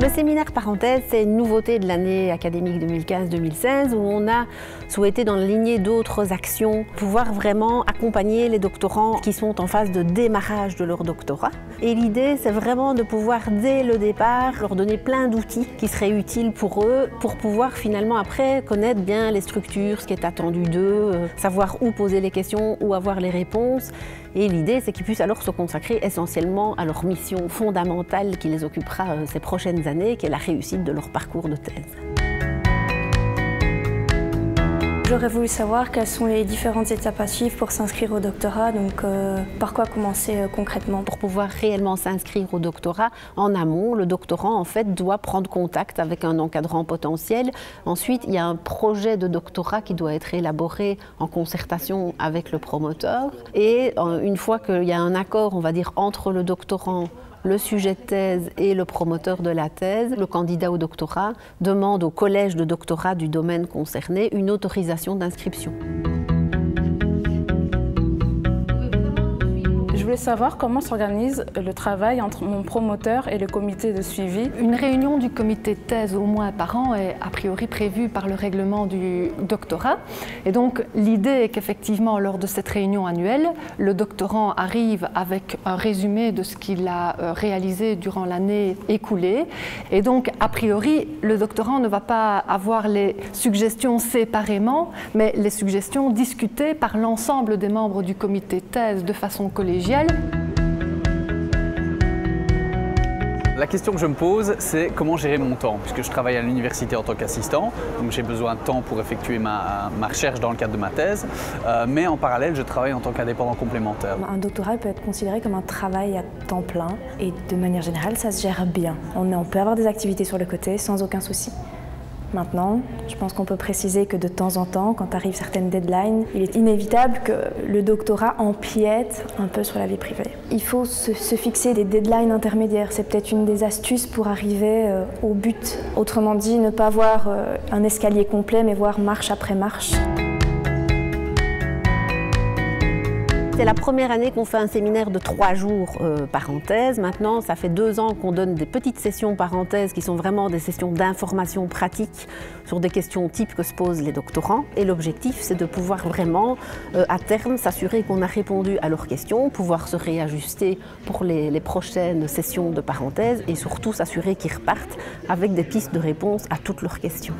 Le séminaire parenthèse, c'est une nouveauté de l'année académique 2015-2016 où on a souhaité, dans la lignée d'autres actions, pouvoir vraiment accompagner les doctorants qui sont en phase de démarrage de leur doctorat. Et l'idée, c'est vraiment de pouvoir, dès le départ, leur donner plein d'outils qui seraient utiles pour eux, pour pouvoir finalement après connaître bien les structures, ce qui est attendu d'eux, savoir où poser les questions, où avoir les réponses. Et l'idée, c'est qu'ils puissent alors se consacrer essentiellement à leur mission fondamentale qui les occupera ces prochaines années, qui est la réussite de leur parcours de thèse. J'aurais voulu savoir quelles sont les différentes étapes à suivre pour s'inscrire au doctorat, donc par quoi commencer concrètement. Pour pouvoir réellement s'inscrire au doctorat, en amont, le doctorant en fait doit prendre contact avec un encadrant potentiel. Ensuite, il y a un projet de doctorat qui doit être élaboré en concertation avec le promoteur. Et une fois qu'il y a un accord, on va dire, entre le doctorant, le sujet de thèse et le promoteur de la thèse, le candidat au doctorat demande au collège de doctorat du domaine concerné une autorisation d'inscription. Je voulais savoir comment s'organise le travail entre mon promoteur et le comité de suivi. Une réunion du comité de thèse au moins par an est a priori prévue par le règlement du doctorat. Et donc l'idée est qu'effectivement lors de cette réunion annuelle, le doctorant arrive avec un résumé de ce qu'il a réalisé durant l'année écoulée. Et donc a priori le doctorant ne va pas avoir les suggestions séparément, mais les suggestions discutées par l'ensemble des membres du comité de thèse de façon collégiale. La question que je me pose, c'est comment gérer mon temps, puisque je travaille à l'université en tant qu'assistant, donc j'ai besoin de temps pour effectuer ma recherche dans le cadre de ma thèse, mais en parallèle, je travaille en tant qu'indépendant complémentaire. Un doctorat peut être considéré comme un travail à temps plein et de manière générale, ça se gère bien. On peut avoir des activités sur le côté sans aucun souci. Maintenant, je pense qu'on peut préciser que de temps en temps, quand arrivent certaines deadlines, il est inévitable que le doctorat empiète un peu sur la vie privée. Il faut se fixer des deadlines intermédiaires. C'est peut-être une des astuces pour arriver au but. Autrement dit, ne pas voir un escalier complet, mais voir marche après marche. C'est la première année qu'on fait un séminaire de 3 jours parenthèse. Maintenant, ça fait 2 ans qu'on donne des petites sessions parenthèses qui sont vraiment des sessions d'information pratique sur des questions types que se posent les doctorants. Et l'objectif, c'est de pouvoir vraiment, à terme, s'assurer qu'on a répondu à leurs questions, pouvoir se réajuster pour les prochaines sessions de parenthèse et surtout s'assurer qu'ils repartent avec des pistes de réponse à toutes leurs questions.